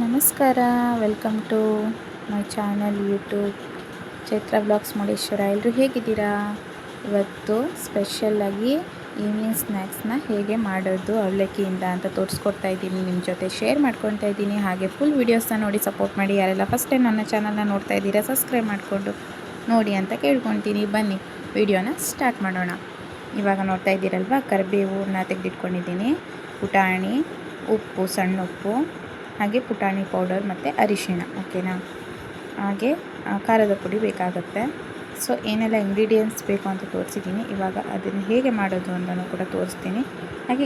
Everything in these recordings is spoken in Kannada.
ನಮಸ್ಕಾರ, welcome to my channel YouTube Chaitra blogs Murudeshwar. ಎಲ್ಲರೂ ಹೇಗಿದ್ದೀರಾ? ಇವತ್ತು ಸ್ಪೆಷಲ್ಲಾಗಿ ಈವ್ನಿಂಗ್ ಸ್ನ್ಯಾಕ್ಸ್ನ ಹೇಗೆ ಮಾಡೋದು ಅವಲಕ್ಕಿಯಿಂದ ಅಂತ ತೋರಿಸ್ಕೊಡ್ತಾ ಇದ್ದೀನಿ, ನಿಮ್ಮ ಜೊತೆ ಶೇರ್ ಮಾಡ್ಕೊತಾ ಇದ್ದೀನಿ. ಹಾಗೆ ಫುಲ್ ವೀಡಿಯೋಸ್ನ ನೋಡಿ ಸಪೋರ್ಟ್ ಮಾಡಿ. ಯಾರೆಲ್ಲ ಫಸ್ಟ್ ಟೈಮ್ ನನ್ನ ಚಾನಲ್ನ ನೋಡ್ತಾ ಇದ್ದೀರಾ ಸಬ್ಸ್ಕ್ರೈಬ್ ಮಾಡಿಕೊಂಡು ನೋಡಿ ಅಂತ ಕೇಳ್ಕೊತೀನಿ. ಬನ್ನಿ ವಿಡಿಯೋನ ಸ್ಟಾರ್ಟ್ ಮಾಡೋಣ. ಇವಾಗ ನೋಡ್ತಾ ಇದ್ದೀರಲ್ವ, ಕರಿಬೇವನ್ನ ತೆಗೆದಿಟ್ಕೊಂಡಿದ್ದೀನಿ, ಪುಟಾಣಿ, ಉಪ್ಪು, ಸಣ್ಣ ಉಪ್ಪು, ಹಾಗೆ ಪುಟಾಣಿ ಪೌಡರ್ ಮತ್ತು ಅರಿಶಿಣ, ಓಕೆನಾ. ಹಾಗೆ ಖಾರದ ಪುಡಿ ಬೇಕಾಗುತ್ತೆ. ಸೊ ಏನೆಲ್ಲ ಇಂಗ್ರೀಡಿಯೆಂಟ್ಸ್ ಬೇಕು ಅಂತ ತೋರಿಸಿದ್ದೀನಿ. ಇವಾಗ ಅದನ್ನು ಹೇಗೆ ಮಾಡೋದು ಅಂತಲೂ ಕೂಡ ತೋರಿಸ್ತೀನಿ. ಹಾಗೆ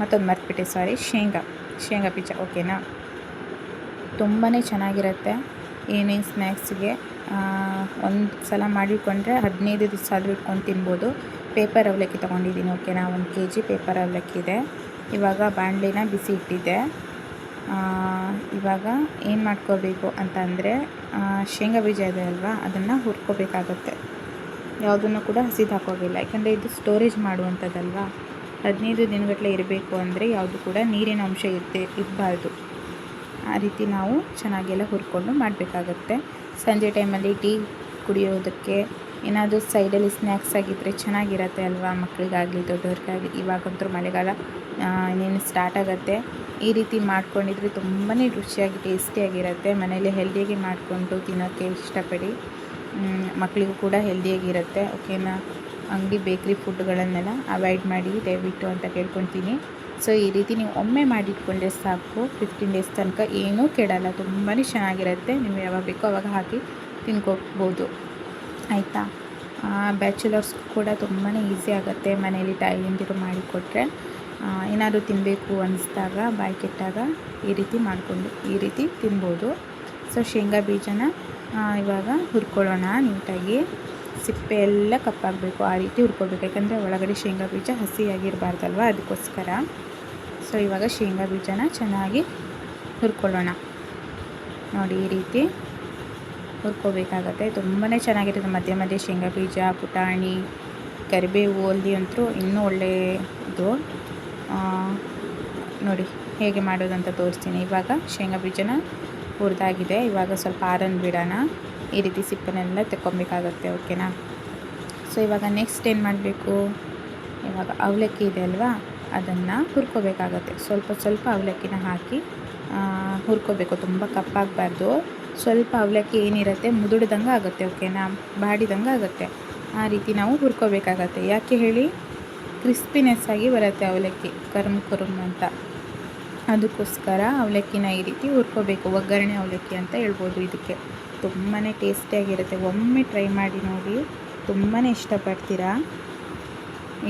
ಮತ್ತೊಂದು ಮರ್ತ್ಬಿಟ್ಟೆ, ಶೇಂಗಾ ಬೀಜ, ಓಕೆನಾ. ತುಂಬಾ ಚೆನ್ನಾಗಿರುತ್ತೆ ಈವ್ನಿಂಗ್ ಸ್ನ್ಯಾಕ್ಸಿಗೆ. ಒಂದು ಸಲ ಮಾಡಿಕೊಂಡ್ರೆ 15 ದಿವಸ ಆದರೂ ಇಟ್ಕೊಂಡು ತಿನ್ಬೋದು. ಪೇಪರ್ ಅವಲಕ್ಕಿ ತೊಗೊಂಡಿದ್ದೀನಿ, ಓಕೆನಾ. 1 kg ಪೇಪರ್ ಅವಲಕ್ಕಿ ಇದೆ. ಇವಾಗ ಬಾಣಲಿನ ಬಿಸಿ ಇಟ್ಟಿದ್ದೆ. ಇವಾಗ ಏನು ಮಾಡ್ಕೋಬೇಕು ಅಂತ ಅಂದರೆ, ಶೇಂಗಾ ಬೀಜ ಇದೆ ಅಲ್ವಾ, ಅದನ್ನು ಹುರ್ಕೋಬೇಕಾಗತ್ತೆ. ಯಾವುದನ್ನು ಕೂಡ ಹಸಿದು ಹಾಕೋಗಿಲ್ಲ, ಯಾಕಂದರೆ ಇದು ಸ್ಟೋರೇಜ್ ಮಾಡುವಂಥದ್ದಲ್ವ. 15 ದಿನಗಟ್ಟಲೆ ಇರಬೇಕು ಅಂದರೆ ಯಾವುದು ಕೂಡ ನೀರಿನ ಅಂಶ ಇರಬಾರ್ದು. ಆ ರೀತಿ ನಾವು ಚೆನ್ನಾಗೆಲ್ಲ ಹುರ್ಕೊಂಡು ಮಾಡಬೇಕಾಗತ್ತೆ. ಸಂಜೆ ಟೈಮಲ್ಲಿ ಟೀ ಕುಡಿಯೋದಕ್ಕೆ ಏನಾದರೂ ಸೈಡಲ್ಲಿ ಸ್ನ್ಯಾಕ್ಸ್ ಆಗಿದ್ದರೆ ಚೆನ್ನಾಗಿರತ್ತೆ ಅಲ್ವಾ, ಮಕ್ಕಳಿಗಾಗಲಿ ದೊಡ್ಡವ್ರಿಗಾಗಲಿ. ಇವಾಗಂತೂ ಮಳೆಗಾಲ ಇನ್ನೇನು ಸ್ಟಾರ್ಟ್ ಆಗುತ್ತೆ. ಈ ರೀತಿ ಮಾಡ್ಕೊಂಡಿದ್ರೆ ತುಂಬಾ ರುಚಿಯಾಗಿ ಟೇಸ್ಟಿಯಾಗಿರುತ್ತೆ. ಮನೇಲಿ ಹೆಲ್ದಿಯಾಗಿ ಮಾಡಿಕೊಂಡು ತಿನ್ನೋಕ್ಕೆ ಇಷ್ಟಪಡಿ. ಮಕ್ಕಳಿಗೂ ಕೂಡ ಹೆಲ್ದಿಯಾಗಿರುತ್ತೆ, ಓಕೆನಾ. ಅಂಗಡಿ ಬೇಕ್ರಿ ಫುಡ್ಗಳನ್ನೆಲ್ಲ ಅವಾಯ್ಡ್ ಮಾಡಿ ದಯವಿಟ್ಟು ಅಂತ ಕೇಳ್ಕೊತೀನಿ. ಸೊ ಈ ರೀತಿ ನೀವು ಒಮ್ಮೆ ಮಾಡಿಟ್ಕೊಂಡ್ರೆ ಸಾಕು, 15 ಡೇಸ್ ತನಕ ಏನೂ ಕೆಡಲ್ಲ, ತುಂಬಾ ಚೆನ್ನಾಗಿರುತ್ತೆ. ನೀವು ಯಾವಾಗ ಬೇಕೋ ಅವಾಗ ಹಾಕಿ ತಿನ್ಕೋಬೋದು, ಆಯಿತಾ. ಬ್ಯಾಚುಲರ್ಸ್ ಕೂಡ ತುಂಬಾ ಈಸಿ ಆಗುತ್ತೆ. ಮನೇಲಿ ತಾಯಿಯಂದಿರು ಮಾಡಿಕೊಟ್ರೆ ಏನಾದರೂ ತಿನ್ನಬೇಕು ಅನ್ನಿಸ್ದಾಗ, ಬಾಯಿ ಕೆಟ್ಟಾಗ ಈ ರೀತಿ ಮಾಡಿಕೊಂಡು ಈ ರೀತಿ ತಿನ್ಬೋದು. ಸೊ ಶೇಂಗಾ ಬೀಜನ ಇವಾಗ ಹುರ್ಕೊಳ್ಳೋಣ ನೀಟಾಗಿ. ಸಿಪ್ಪೆ ಎಲ್ಲ ಕಪ್ಪಾಗಬೇಕು, ಆ ರೀತಿ ಹುರ್ಕೋಬೇಕು. ಯಾಕಂದರೆ ಒಳಗಡೆ ಶೇಂಗಾ ಬೀಜ ಹಸಿಯಾಗಿರಬಾರ್ದಲ್ವ, ಅದಕ್ಕೋಸ್ಕರ. ಸೊ ಇವಾಗ ಶೇಂಗಾ ಬೀಜನ ಚೆನ್ನಾಗಿ ಹುರ್ಕೊಳ್ಳೋಣ. ನೋಡಿ, ಈ ರೀತಿ ಹುರ್ಕೋಬೇಕಾಗತ್ತೆ. ತುಂಬಾ ಚೆನ್ನಾಗಿರುತ್ತೆ. ಮಧ್ಯೆ ಮಧ್ಯೆ ಶೇಂಗಾ ಬೀಜ, ಪುಟಾಣಿ, ಕರಿಬೇವು ಅಲ್ಲಿ ಅಂತೂ ಇನ್ನೂ ಒಳ್ಳೆಯದು. ನೋಡಿ ಹೇಗೆ ಮಾಡೋದಂತ ತೋರಿಸ್ತೀನಿ. ಇವಾಗ ಶೇಂಗಾ ಬೀಜನ ಹುರಿದಾಗಿದೆ. ಇವಾಗ ಸ್ವಲ್ಪ ಆರನ್ನು ಬಿಡೋಣ. ಈ ರೀತಿ ಸಿಪ್ಪೆನೆಲ್ಲ ತೆಕ್ಕೊಬೇಕಾಗತ್ತೆ, ಓಕೆನಾ. ಸೊ ಇವಾಗ ನೆಕ್ಸ್ಟ್ ಏನು ಮಾಡಬೇಕು, ಇವಾಗ ಅವಲಕ್ಕಿ ಇದೆ ಅಲ್ವಾ, ಅದನ್ನು ಹುರ್ಕೋಬೇಕಾಗತ್ತೆ. ಸ್ವಲ್ಪ ಅವಲಕ್ಕಿನ ಹಾಕಿ ಹುರ್ಕೋಬೇಕು. ತುಂಬ ಕಪ್ಪಾಗಬಾರ್ದು. ಸ್ವಲ್ಪ ಅವಲಕ್ಕಿ ಏನಿರುತ್ತೆ ಮುದುಡ್ದಂಗೆ ಆಗುತ್ತೆ, ಓಕೆನಾ, ಬಾಡಿದಂಗೆ ಆಗುತ್ತೆ. ಆ ರೀತಿ ನಾವು ಹುರ್ಕೋಬೇಕಾಗತ್ತೆ. ಯಾಕೆ ಹೇಳಿ, ಕ್ರಿಸ್ಪಿನೆಸ್ ಆಗಿ ಬರುತ್ತೆ ಅವಲಕ್ಕಿ, ಕರುಮ್ ಅಂತ. ಅದಕ್ಕೋಸ್ಕರ ಅವಲಕ್ಕಿನ ಈ ರೀತಿ ಹುರ್ಕೋಬೇಕು. ಒಗ್ಗರಣೆ ಅವಲಕ್ಕಿ ಅಂತ ಹೇಳ್ಬೋದು ಇದಕ್ಕೆ. ತುಂಬಾ ಟೇಸ್ಟಿಯಾಗಿರುತ್ತೆ. ಒಮ್ಮೆ ಟ್ರೈ ಮಾಡಿ ನೋಡಿ, ತುಂಬಾ ಇಷ್ಟಪಡ್ತೀರಾ.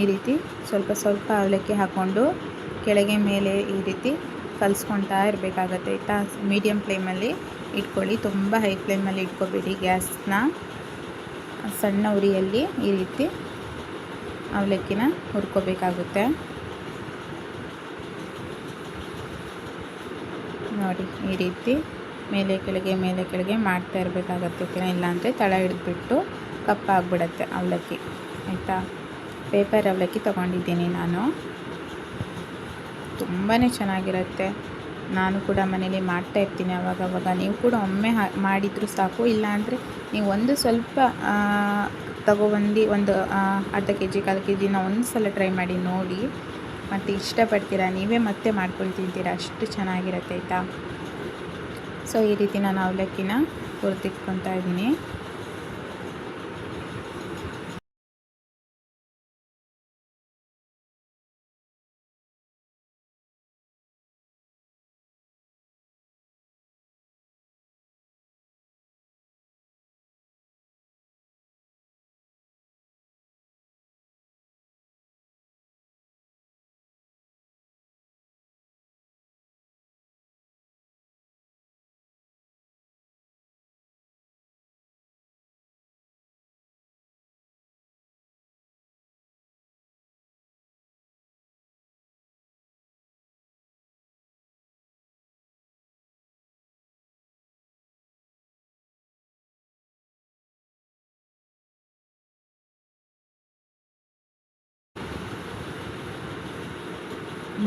ಈ ರೀತಿ ಸ್ವಲ್ಪ ಅವಲಕ್ಕಿ ಹಾಕ್ಕೊಂಡು ಕೆಳಗೆ ಮೇಲೆ ಈ ರೀತಿ ಕಲಿಸ್ಕೊಳ್ತಾ ಇರಬೇಕಾಗತ್ತೆ, ಆಯಿತಾ. ಮೀಡಿಯಮ್ ಫ್ಲೇಮಲ್ಲಿ ಇಟ್ಕೊಳ್ಳಿ, ತುಂಬ ಹೈ ಫ್ಲೇಮಲ್ಲಿ ಇಟ್ಕೋಬೇಡಿ. ಗ್ಯಾಸ್ನ ಸಣ್ಣ ಉರಿಯಲ್ಲಿ ಈ ರೀತಿ ಅವಲಕ್ಕಿನ ಹುರ್ಕೋಬೇಕಾಗುತ್ತೆ. ನೋಡಿ, ಈ ರೀತಿ ಮೇಲೆ ಕೆಳಗೆ ಮಾಡ್ತಾ ಇರಬೇಕಾಗತ್ತೆ, ಓಕೆನಾ. ಇಲ್ಲಾಂದರೆ ತಳ ಹಿಡಿದ್ಬಿಟ್ಟು ಕಪ್ಪಾಗಿಬಿಡತ್ತೆ ಅವಲಕ್ಕಿ, ಆಯಿತಾ. ಪೇಪರ್ ಅವಲಕ್ಕಿ ತೊಗೊಂಡಿದ್ದೀನಿ ನಾನು, ತುಂಬಾ ಚೆನ್ನಾಗಿರುತ್ತೆ. ನಾನು ಕೂಡ ಮನೇಲಿ ಮಾಡ್ತಾಯಿರ್ತೀನಿ ಅವಾಗವಾಗ. ನೀವು ಕೂಡ ಒಮ್ಮೆ ಮಾಡಿದರೂ ಸಾಕು. ಇಲ್ಲಾಂದರೆ ನೀವು ಒಂದು ಸ್ವಲ್ಪ ತಗೊಬಂದು ಒಂದು ಅರ್ಧ kg, 1/4 kgನ ಒಂದು ಸಲ ಟ್ರೈ ಮಾಡಿ ನೋಡಿ, ಮತ್ತು ಇಷ್ಟಪಡ್ತೀರಾ. ನೀವೇ ಮತ್ತೆ ಮಾಡ್ಕೊಂಡು ತಿಂತೀರಾ, ಅಷ್ಟು ಚೆನ್ನಾಗಿರುತ್ತೆ, ಆಯಿತಾ. ಸೊ ಈ ರೀತಿ ನಾನು ಅವಲಕ್ಕಿನ ಹುರಿದಿಟ್ಕೊತಾ ಇದ್ದೀನಿ.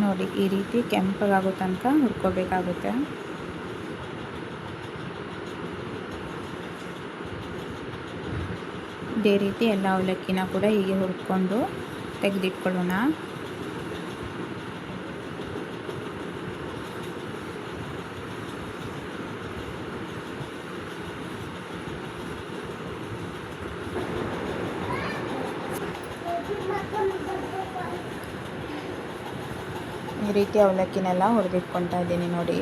ನೋಡಿ, ಈ ರೀತಿ ಕೆಂಪಗಾಗೋ ತನಕ ಹುರ್ಕೋಬೇಕಾಗುತ್ತೆ. ಇದೇ ರೀತಿ ಎಲ್ಲ ಅವಲಕ್ಕಿನ ಕೂಡ ಹೀಗೆ ಹುರ್ಕೊಂಡು ತೆಗೆದಿಟ್ಕೊಳ್ಳೋಣ. ಈ ರೀತಿ ಅವಲಕ್ಕಿನೆಲ್ಲ ಹುರಿದಿಟ್ಕೊಳ್ತಾ ಇದ್ದೀನಿ ನೋಡಿ.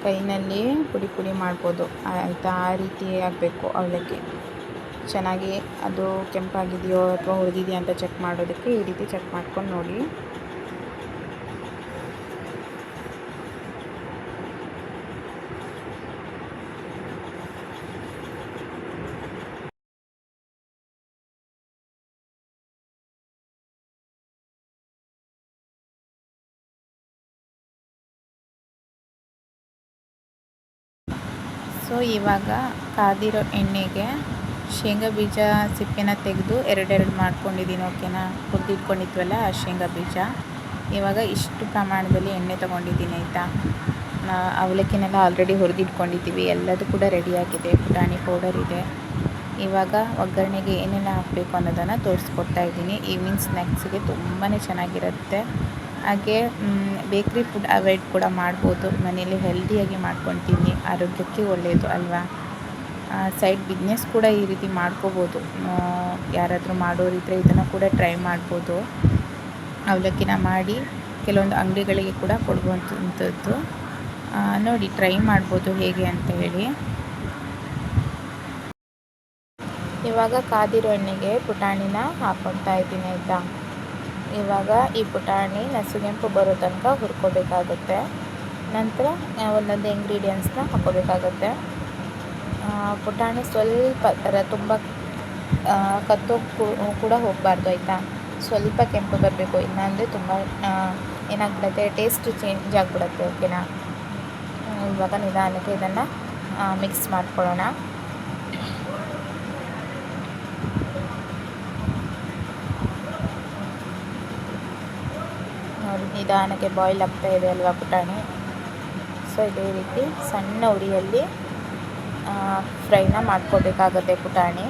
ಕೈನಲ್ಲಿ ಪುಡಿ ಪುಡಿ ಮಾಡ್ಬೋದು ಆಯಿತಾ. ಆ ರೀತಿ ಆಗಬೇಕು ಅವಲಕ್ಕಿ. ಚೆನ್ನಾಗಿ ಅದು ಕೆಂಪಾಗಿದೆಯೋ ಅಥವಾ ಹುರಿದಿದೆಯೋ ಅಂತ ಚೆಕ್ ಮಾಡೋದಕ್ಕೆ ಈ ರೀತಿ ಚೆಕ್ ಮಾಡ್ಕೊಂಡು ನೋಡಿ. ಸೊ ಇವಾಗ ಕಾದಿರೋ ಎಣ್ಣೆಗೆ ಶೇಂಗಾ ಬೀಜ ಸಿಪ್ಪೆನ ತೆಗೆದು ಎರಡೆರಡು ಮಾಡ್ಕೊಂಡಿದ್ದೀನಿ. ಓಕೆನಾ. ಹುರಿದಿಟ್ಕೊಂಡಿದ್ವಲ್ಲ ಆ ಶೇಂಗಾ ಬೀಜ. ಇವಾಗ ಇಷ್ಟು ಪ್ರಮಾಣದಲ್ಲಿ ಎಣ್ಣೆ ತೊಗೊಂಡಿದ್ದೀನಿ ಆಯಿತಾ. ಅವಲಕ್ಕಿನೆಲ್ಲ ಆಲ್ರೆಡಿ ಹುರಿದಿಟ್ಕೊಂಡಿದ್ದೀವಿ. ಎಲ್ಲದೂ ಕೂಡ ರೆಡಿಯಾಗಿದೆ. ಪುಟಾಣಿ ಪೌಡರ್ ಇದೆ. ಇವಾಗ ಒಗ್ಗರಣೆಗೆ ಏನೆಲ್ಲ ಹಾಕಬೇಕು ಅನ್ನೋದನ್ನು ತೋರಿಸ್ಕೊಡ್ತಾ ಇದ್ದೀನಿ. ಈವ್ನಿಂಗ್ ಸ್ನ್ಯಾಕ್ಸಿಗೆ ತುಂಬಾ ಚೆನ್ನಾಗಿರುತ್ತೆ. ಹಾಗೆ ಬೇಕ್ರಿ ಫುಡ್ ಅವಾಯ್ಡ್ ಕೂಡ ಮಾಡ್ಬೋದು. ಮನೇಲಿ ಹೆಲ್ದಿಯಾಗಿ ಮಾಡ್ಕೊತೀನಿ. ಆರೋಗ್ಯಕ್ಕೆ ಒಳ್ಳೆಯದು ಅಲ್ವಾ. ಸೈಡ್ ಬಿಸ್ನೆಸ್ ಕೂಡ ಈ ರೀತಿ ಮಾಡ್ಕೋಬೋದು. ಯಾರಾದರೂ ಮಾಡೋರಿದ್ದರೆ ಇದನ್ನು ಕೂಡ ಟ್ರೈ ಮಾಡ್ಬೋದು. ಅವಲಕ್ಕಿನ ಮಾಡಿ ಕೆಲವೊಂದು ಅಂಗಡಿಗಳಿಗೆ ಕೂಡ ಕೊಡುವಂಥದ್ದು. ನೋಡಿ ಟ್ರೈ ಮಾಡ್ಬೋದು ಹೇಗೆ ಅಂತ ಹೇಳಿ. ಇವಾಗ ಕಾದಿರೋ ಎಣ್ಣೆಗೆ ಪುಟಾಣಿನ ಹಾಕ್ಕೊಳ್ತಾ ಇದ್ದೀನಿ ಆಯಿತಾ. ಇವಾಗ ಈ ಪುಟಾಣಿ ನಸುಗೆಂಪು ಬರೋ ತನಕ ಹುರ್ಕೋಬೇಕಾಗುತ್ತೆ. ನಂತರ ಒಂದೊಂದು ಇಂಗ್ರೀಡಿಯೆಂಟ್ಸ್ನ ಹಾಕ್ಕೋಬೇಕಾಗತ್ತೆ. ಪುಟಾಣಿ ಸ್ವಲ್ಪ ತುಂಬ ಕತ್ತೋಗಿ ಕೂಡ ಹೋಗಬಾರ್ದು ಆಯಿತಾ. ಸ್ವಲ್ಪ ಕೆಂಪು ಬರಬೇಕು. ಇಲ್ಲಾಂದರೆ ತುಂಬ ಏನಾಗ್ಬಿಡುತ್ತೆ, ಟೇಸ್ಟ್ ಚೇಂಜ್ ಆಗಿಬಿಡುತ್ತೆ. ಓಕೆನಾ. ಇವಾಗ ನಿಧಾನಕ್ಕೆ ಇದನ್ನು ಮಿಕ್ಸ್ ಮಾಡ್ಕೊಳ್ಳೋಣ. ನೋಡಿ ನಿಧಾನಕ್ಕೆ ಬಾಯ್ಲ್ ಆಗ್ತಾ ಇದೆ ಅಲ್ವಾ ಪುಟಾಣಿ. ಸೊ ಇದೇ ರೀತಿ ಸಣ್ಣ ಉರಿಯಲ್ಲಿ ಫ್ರೈನ ಮಾಡ್ಕೋಬೇಕಾಗುತ್ತೆ ಪುಟಾಣಿ.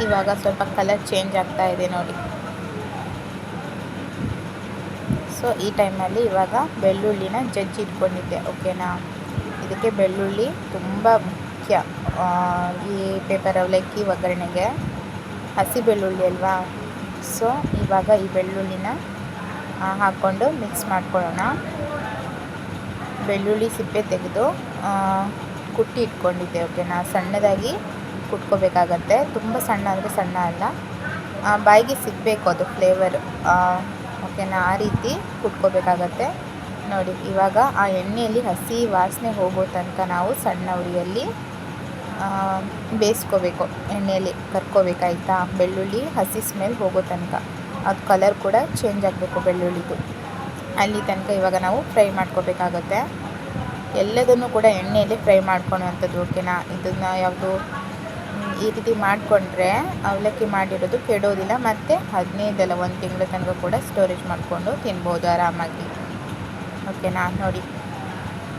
ಇವಾಗ ಸ್ವಲ್ಪ ಕಲರ್ ಚೇಂಜ್ ಆಗ್ತಾ ಇದೆ ನೋಡಿ. ಸೊ ಈ ಟೈಮಲ್ಲಿ ಇವಾಗ ಬೆಳ್ಳುಳ್ಳಿನ ಜಜ್ಜಿ ಇಟ್ಕೊಂಡಿದ್ದೆ. ಓಕೆನಾ. ಇದಕ್ಕೆ ಬೆಳ್ಳುಳ್ಳಿ ತುಂಬ ಮುಖ್ಯ. ಈ ಪೇಪರ್ ಅವಲಕ್ಕಿ ಒಗ್ಗರಣೆಗೆ ಹಸಿ ಬೆಳ್ಳುಳ್ಳಿ ಅಲ್ವಾ. ಸೊ ಇವಾಗ ಈ ಬೆಳ್ಳುಳ್ಳಿನ ಹಾಕ್ಕೊಂಡು ಮಿಕ್ಸ್ ಮಾಡ್ಕೊಳ್ಳೋಣ. ಬೆಳ್ಳುಳ್ಳಿ ಸಿಪ್ಪೆ ತೆಗೆದು ಕುಟ್ಟಿ ಇಟ್ಕೊಂಡಿದ್ದೆ. ಓಕೆನಾ. ಸಣ್ಣದಾಗಿ ಕುಟ್ಕೋಬೇಕಾಗತ್ತೆ. ತುಂಬ ಸಣ್ಣ ಅಂದರೆ ಸಣ್ಣ ಅಲ್ಲ, ಬಾಯಿಗೆ ಸಿಗಬೇಕು ಅದು ಫ್ಲೇವರ್. ಓಕೆನಾ. ಆ ರೀತಿ ಕುಟ್ಕೋಬೇಕಾಗತ್ತೆ ನೋಡಿ. ಇವಾಗ ಆ ಎಣ್ಣೆಯಲ್ಲಿ ಹಸಿ ವಾಸನೆ ಹೋಗೋ ತನಕ ನಾವು ಸಣ್ಣ ಉರಿಯಲ್ಲಿ ಬೇಯಿಸ್ಕೋಬೇಕು. ಎಣ್ಣೆಯಲ್ಲಿ ಕರ್ಕೋಬೇಕಾಯ್ತಾ. ಬೆಳ್ಳುಳ್ಳಿ ಹಸಿ ಸ್ಮೆಲ್ ಹೋಗೋ ತನಕ. ಅದು ಕಲರ್ ಕೂಡ ಚೇಂಜ್ ಆಗಬೇಕು ಬೆಳ್ಳುಳ್ಳಿದು. ಅಲ್ಲಿ ತನಕ ಇವಾಗ ನಾವು ಫ್ರೈ ಮಾಡ್ಕೋಬೇಕಾಗತ್ತೆ. ಎಲ್ಲದನ್ನು ಕೂಡ ಎಣ್ಣೆಯಲ್ಲಿ ಫ್ರೈ ಮಾಡ್ಕೊಳ್ಳೋವಂಥದ್ದು. ಓಕೆನಾ. ಇದನ್ನು ಯಾವುದು ಈ ರೀತಿ ಮಾಡಿಕೊಂಡ್ರೆ ಅವಲಕ್ಕಿ ಮಾಡಿರೋದು ಕೆಡೋದಿಲ್ಲ. ಮತ್ತು 15 ಅಲ್ಲ 1 ತಿಂಗಳ ತನಕ ಕೂಡ ಸ್ಟೋರೇಜ್ ಮಾಡಿಕೊಂಡು ತಿನ್ಬೋದು ಆರಾಮಾಗಿ. ಓಕೆನಾ. ನೋಡಿ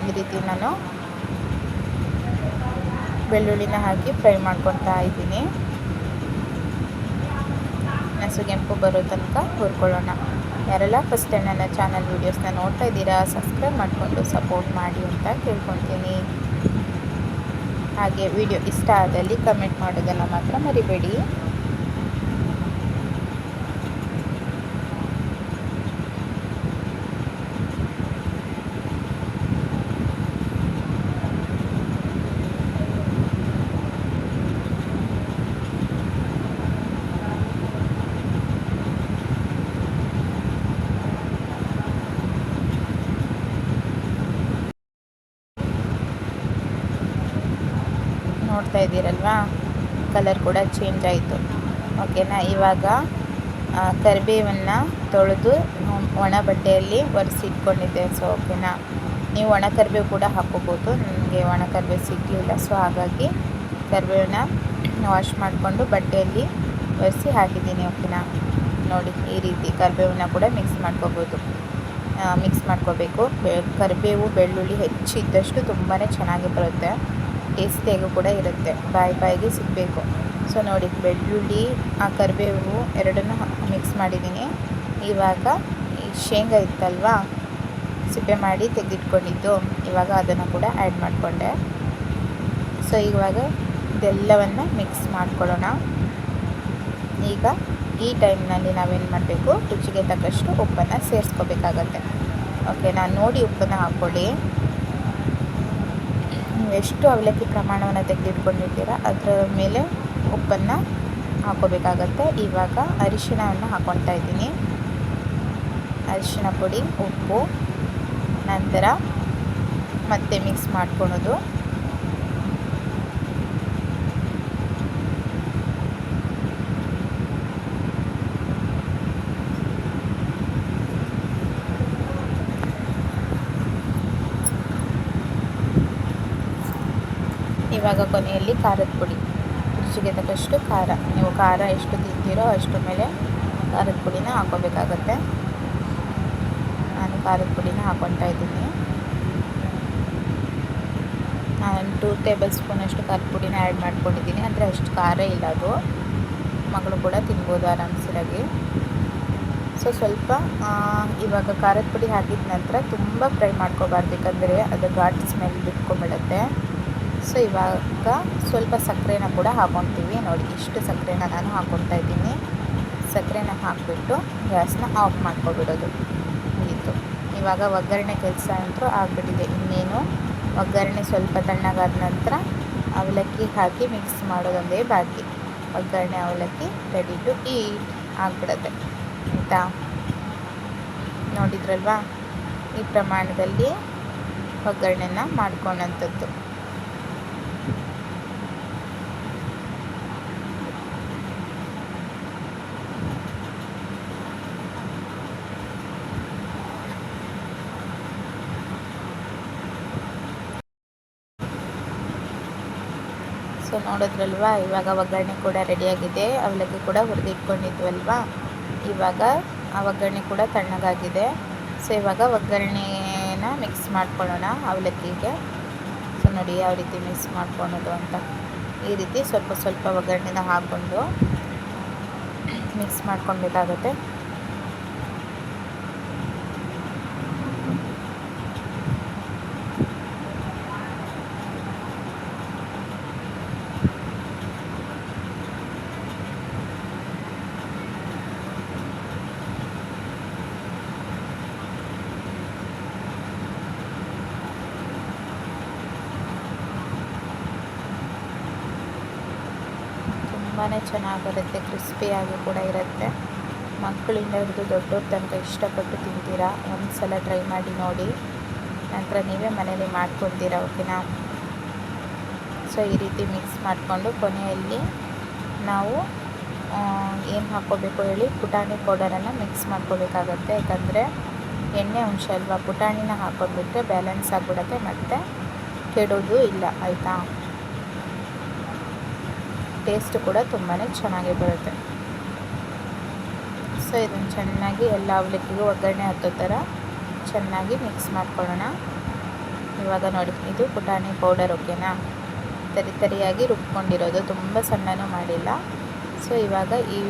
ಈ ರೀತಿ ನಾನು ಬೆಳ್ಳುಳ್ಳಿನ ಹಾಕಿ ಫ್ರೈ ಮಾಡ್ಕೊತಾ ಇದ್ದೀನಿ. ನಸುಗೆಂಪು ಬರೋ ತನಕ ಹುರ್ಕೊಳ್ಳೋಣ. ಯಾರೆಲ್ಲ ಫಸ್ಟ್ ಟೈಮ್ ನನ್ನ ಚಾನಲ್ ವೀಡಿಯೋಸ್ನ ನೋಡ್ತಾ ಇದ್ದೀರಾ, ಸಬ್ಸ್ಕ್ರೈಬ್ ಮಾಡಿಕೊಂಡು ಸಪೋರ್ಟ್ ಮಾಡಿ ಅಂತ ಕೇಳ್ಕೊತೀನಿ. ಹಾಗೆ ವಿಡಿಯೋ ಇಷ್ಟ ಆದಲ್ಲಿ ಕಮೆಂಟ್ ಮಾಡೋದನ್ನು ಮಾತ್ರ ಮರಿಬೇಡಿ. ನೋಡ್ತಾ ಇದ್ದೀರಲ್ವಾ, ಕಲರ್ ಕೂಡ ಚೇಂಜ್ ಆಯಿತು. ಓಕೆನಾ. ಇವಾಗ ಕರಿಬೇವನ್ನು ತೊಳೆದು ಒಣ ಬಟ್ಟೆಯಲ್ಲಿ ಒರೆಸಿ ಇಟ್ಕೊಂಡಿದ್ದೆ. ಸೊ ಓಕೆನಾ, ನೀವು ಒಣ ಕರಿಬೇವು ಕೂಡ ಹಾಕ್ಕೋಬೋದು. ನನಗೆ ಒಣ ಕರಿಬೇವು ಸಿಗಲಿಲ್ಲ, ಸೊ ಹಾಗಾಗಿ ಕರಿಬೇವನ್ನ ವಾಶ್ ಮಾಡಿಕೊಂಡು ಬಟ್ಟೆಯಲ್ಲಿ ಒರೆಸಿ ಹಾಕಿದ್ದೀನಿ. ಓಕೆನಾ. ನೋಡಿ, ಈ ರೀತಿ ಕರಿಬೇವನ್ನ ಕೂಡ ಮಿಕ್ಸ್ ಮಾಡ್ಕೋಬೇಕು. ಕರಿಬೇವು ಬೆಳ್ಳುಳ್ಳಿ ಹೆಚ್ಚಿದ್ದಷ್ಟು ತುಂಬಾ ಚೆನ್ನಾಗಿ ಬರುತ್ತೆ, ಟೇಸ್ಟಿಯಾಗೂ ಕೂಡ ಇರುತ್ತೆ, ಬಾಯಿಗೆ ಸಿಗಬೇಕು. ಸೊ ನೋಡಿ, ಬೆಳ್ಳುಳ್ಳಿ ಆ ಕರಿಬೇವು ಎರಡನ್ನೂ ಮಿಕ್ಸ್ ಮಾಡಿದ್ದೀನಿ. ಇವಾಗ ಈ ಶೇಂಗಾ ಇತ್ತಲ್ವಾ, ಸಿಪ್ಪೆ ಮಾಡಿ ತೆಗೆದಿಟ್ಕೊಂಡಿದ್ದು, ಇವಾಗ ಅದನ್ನು ಕೂಡ ಆ್ಯಡ್ ಮಾಡಿಕೊಂಡೆ. ಸೊ ಇವಾಗ ಇದೆಲ್ಲವನ್ನು ಮಿಕ್ಸ್ ಮಾಡ್ಕೊಳ್ಳೋಣ. ಈಗ ಈ ಟೈಮ್ನಲ್ಲಿ ನಾವೇನು ಮಾಡಬೇಕು, ರುಚಿಗೆ ತಕ್ಕಷ್ಟು ಉಪ್ಪನ್ನು ಸೇರಿಸ್ಕೋಬೇಕಾಗತ್ತೆ. ಓಕೆನಾ. ನೋಡಿ ಉಪ್ಪನ್ನು ಹಾಕ್ಕೊಳ್ಳಿ. ನೀವು ಎಷ್ಟು ಅವಲಕ್ಕಿ ಪ್ರಮಾಣವನ್ನು ತೆಗೆದಿಟ್ಕೊಂಡಿರ್ತೀರ ಅದರ ಮೇಲೆ ಉಪ್ಪನ್ನು ಹಾಕ್ಕೋಬೇಕಾಗತ್ತೆ. ಇವಾಗ ಅರಿಶಿಣವನ್ನು ಹಾಕ್ಕೊಳ್ತಾ ಇದ್ದೀನಿ. ಅರಿಶಿಣ ಪುಡಿ, ಉಪ್ಪು, ನಂತರ ಮತ್ತೆ ಮಿಕ್ಸ್ ಮಾಡ್ಕೊಳೋದು. ಇವಾಗ ಕೊನೆಯಲ್ಲಿ ಖಾರದ ಪುಡಿ, ರುಚಿಗೆ ತಕ್ಕಷ್ಟು ಖಾರ. ನೀವು ಖಾರ ಎಷ್ಟು ತಿಂತೀರೋ ಅಷ್ಟು ಮೇಲೆ ಖಾರದ ಪುಡಿನ ಹಾಕ್ಕೋಬೇಕಾಗತ್ತೆ. ನಾನು ಖಾರದ ಪುಡಿನ ಹಾಕ್ಕೊಳ್ತಾ ಇದ್ದೀನಿ. ನಾನು 2 ಟೇಬಲ್ ಸ್ಪೂನಷ್ಟು ಖಾರದ ಪುಡಿನ ಆ್ಯಡ್ ಮಾಡ್ಕೊಂಡಿದ್ದೀನಿ. ಅಂದರೆ ಅಷ್ಟು ಖಾರ ಇಲ್ಲ, ಅದು ಮಗಳು ಕೂಡ ತಿನ್ಬೋದು ಆರಾಮ್ಸರಾಗಿ. ಸೊ ಸ್ವಲ್ಪ ಇವಾಗ ಖಾರದ ಪುಡಿ ಹಾಕಿದ ನಂತರ ತುಂಬ ಫ್ರೈ ಮಾಡ್ಕೋಬಾರ್ದು, ಯಾಕಂದರೆ ಅದು ಘಾಟ್ ಸ್ಮೆಲ್ ಬಿಟ್ಕೊಂಡ್ಬಿಡುತ್ತೆ. ಸೊ ಇವಾಗ ಸ್ವಲ್ಪ ಸಕ್ಕರೆನ ಕೂಡ ಹಾಕ್ಕೊತೀವಿ. ನೋಡಿ, ಇಷ್ಟು ಸಕ್ಕರೆನ ನಾನು ಹಾಕ್ಕೊಳ್ತಾ ಇದ್ದೀನಿ. ಸಕ್ಕರೆನ ಹಾಕಿಬಿಟ್ಟು ಗ್ಯಾಸ್ನ ಆಫ್ ಮಾಡ್ಕೊಬಿಡೋದು, ಮುಗೀತು. ಇವಾಗ ಒಗ್ಗರಣೆ ಕೆಲಸ ಅಂತೂ ಆಗಿಬಿಟ್ಟಿದೆ. ಇನ್ನೇನು ಒಗ್ಗರಣೆ ಸ್ವಲ್ಪ ತಣ್ಣಗಾದ ನಂತರ ಅವಲಕ್ಕಿ ಹಾಕಿ ಮಿಕ್ಸ್ ಮಾಡೋದೊಂದೇ ಬಾಕಿ. ಒಗ್ಗರಣೆ ಅವಲಕ್ಕಿ ರೆಡಿ ಟು ಈಟ್ ಆಗಿಬಿಡುತ್ತೆ, ಆಯಿತಾ. ನೋಡಿದ್ರಲ್ವಾ, ಈ ಪ್ರಮಾಣದಲ್ಲಿ ಒಗ್ಗರಣೆನ ಮಾಡ್ಕೊಂಡಂಥದ್ದು. ಸೊ ನೋಡಿದ್ರಲ್ವಾ, ಇವಾಗ ಒಗ್ಗರಣೆ ಕೂಡ ರೆಡಿಯಾಗಿದೆ. ಅವಲಕ್ಕಿ ಕೂಡ ಹುರಿದು ಇಟ್ಕೊಂಡಿದ್ವಲ್ವಾ, ಇವಾಗ ಆ ಒಗ್ಗರಣೆ ಕೂಡ ತಣ್ಣಗಾಗಿದೆ. ಸೊ ಇವಾಗ ಒಗ್ಗರಣೆನ ಮಿಕ್ಸ್ ಮಾಡ್ಕೊಳ್ಳೋಣ ಅವಲಕ್ಕಿಗೆ. ಸೊ ನೋಡಿ ಯಾವ ರೀತಿ ಮಿಕ್ಸ್ ಮಾಡ್ಕೊಳೋದು ಅಂತ. ಈ ರೀತಿ ಸ್ವಲ್ಪ ಸ್ವಲ್ಪ ಒಗ್ಗರಣೆನ ಹಾಕ್ಕೊಂಡು ಮಿಕ್ಸ್ ಮಾಡ್ಕೊಳ್ಬೇಕಾಗತ್ತೆ. ತುಂಬಾ ಚೆನ್ನಾಗಿ ಬರುತ್ತೆ, ಕ್ರಿಸ್ಪಿಯಾಗಿ ಕೂಡ ಇರುತ್ತೆ. ಮಕ್ಕಳಿಂದ ಹಿಡಿದು ದೊಡ್ಡವ್ರ ತನಕ ಇಷ್ಟಪಟ್ಟು ತಿಂತೀರಾ. ಒಂದು ಸಲ ಟ್ರೈ ಮಾಡಿ ನೋಡಿ, ನಂತರ ನೀವೇ ಮನೇಲಿ ಮಾಡ್ಕೊತೀರಾ. ಓಕೆನಾ. ಸೊ ಈ ರೀತಿ ಮಿಕ್ಸ್ ಮಾಡಿಕೊಂಡು ಕೊನೆಯಲ್ಲಿ ನಾವು ಏನು ಹಾಕ್ಕೋಬೇಕು ಹೇಳಿ, ಪುಟಾಣಿ ಪೌಡರನ್ನು ಮಿಕ್ಸ್ ಮಾಡ್ಕೋಬೇಕಾಗತ್ತೆ. ಯಾಕಂದರೆ ಎಣ್ಣೆ ಅಂಶ ಅಲ್ವಾ, ಪುಟಾಣಿನ ಹಾಕ್ಕೊಂಡ್ಬಿಟ್ರೆ ಬ್ಯಾಲೆನ್ಸ್ ಆಗಿಬಿಡುತ್ತೆ, ಮತ್ತು ಕೆಡೋದು ಇಲ್ಲ, ಆಯಿತಾ. ಟೇಸ್ಟ್ ಕೂಡ ತುಂಬಾ ಚೆನ್ನಾಗಿ ಬರುತ್ತೆ. ಸೊ ಇದನ್ನು ಚೆನ್ನಾಗಿ ಎಲ್ಲ ಅವಲಕ್ಕಿಗೂ ಒಗ್ಗರಣೆ ಹತ್ತೋ ಥರ ಚೆನ್ನಾಗಿ ಮಿಕ್ಸ್ ಮಾಡ್ಕೊಳ್ಳೋಣ. ಇವಾಗ ನೋಡಿ, ಇದು ಪುಟಾಣಿ ಪೌಡರ್. ಓಕೆನಾ. ತರಿಯಾಗಿ ರುಬ್ಕೊಂಡಿರೋದು, ತುಂಬ ಸಣ್ಣನೂ ಮಾಡಿಲ್ಲ. ಸೊ ಇವಾಗ ಈ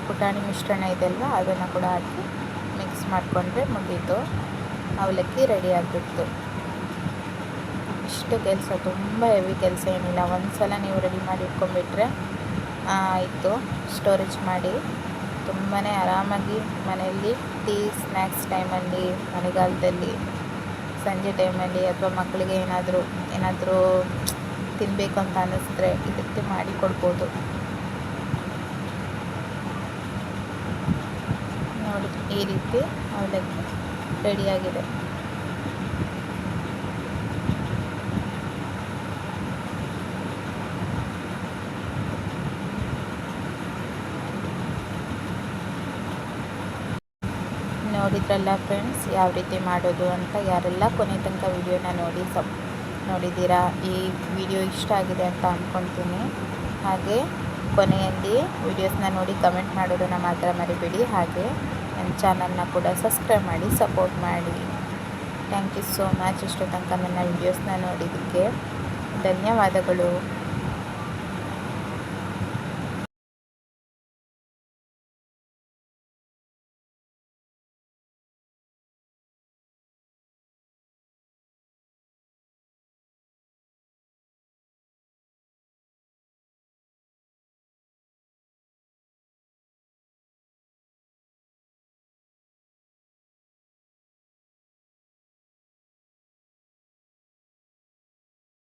ಪುಟಾಣಿ ಮಿಶ್ರಣ ಇದೆಯಲ್ವ, ಅದನ್ನು ಕೂಡ ಹಾಕಿ ಮಿಕ್ಸ್ ಮಾಡಿಕೊಂಡ್ರೆ ಮುಗೀತು, ಅವಲಕ್ಕಿ ರೆಡಿ ಆಗಿಬಿಡ್ತು. ಇಷ್ಟು ಕೆಲಸ, ತುಂಬ ಹೆವಿ ಕೆಲಸ ಏನಿಲ್ಲ. ಒಂದು ಸಲ ನೀವು ರೆಡಿ ಮಾಡಿ ಇಟ್ಕೊಂಡ್ಬಿಟ್ರೆ ಆಯಿತು. ಸ್ಟೋರೇಜ್ ಮಾಡಿ ತುಂಬಾ ಆರಾಮಾಗಿ ಮನೆಯಲ್ಲಿ ಟೀ ಸ್ನ್ಯಾಕ್ಸ್ ಟೈಮಲ್ಲಿ, ಮಳೆಗಾಲದಲ್ಲಿ, ಸಂಜೆ ಟೈಮಲ್ಲಿ, ಅಥವಾ ಮಕ್ಕಳಿಗೆ ಏನಾದರೂ ತಿನ್ನಬೇಕು ಅಂತ ಅನ್ನಿಸಿದ್ರೆ ಇದಕ್ಕೆ ಮಾಡಿ ಕೊಡ್ಬೋದು. ನೋಡಿ, ಈ ರೀತಿ ಅವಲಕ್ಕಿ ರೆಡಿಯಾಗಿದೆ. ನೋಡಿದ್ರಲ್ಲ ಫ್ರೆಂಡ್ಸ್ ಯಾವ ರೀತಿ ಮಾಡೋದು ಅಂತ. ಯಾರೆಲ್ಲ ಕೊನೆ ತನಕ ವಿಡಿಯೋನ ನೋಡಿದ್ದೀರಾ, ಈ ವಿಡಿಯೋ ಇಷ್ಟ ಆಗಿದೆ ಅಂತ ಅಂದ್ಕೊಳ್ತೀನಿ. ಹಾಗೆ ಕೊನೆಯಲ್ಲಿ ವಿಡಿಯೋಸ್ನ ನೋಡಿ ಕಮೆಂಟ್ ಮಾಡೋದನ್ನು ಮಾತ್ರ ಮರಿಬೇಡಿ. ಹಾಗೆ ನನ್ನ ಚಾನಲ್ನ ಕೂಡ ಸಬ್ಸ್ಕ್ರೈಬ್ ಮಾಡಿ ಸಪೋರ್ಟ್ ಮಾಡಿ. Thank you so much. ಇಷ್ಟು ತನಕ ನನ್ನ ವಿಡಿಯೋಸ್ನ ನೋಡಿದ್ದಕ್ಕೆ ಧನ್ಯವಾದಗಳು.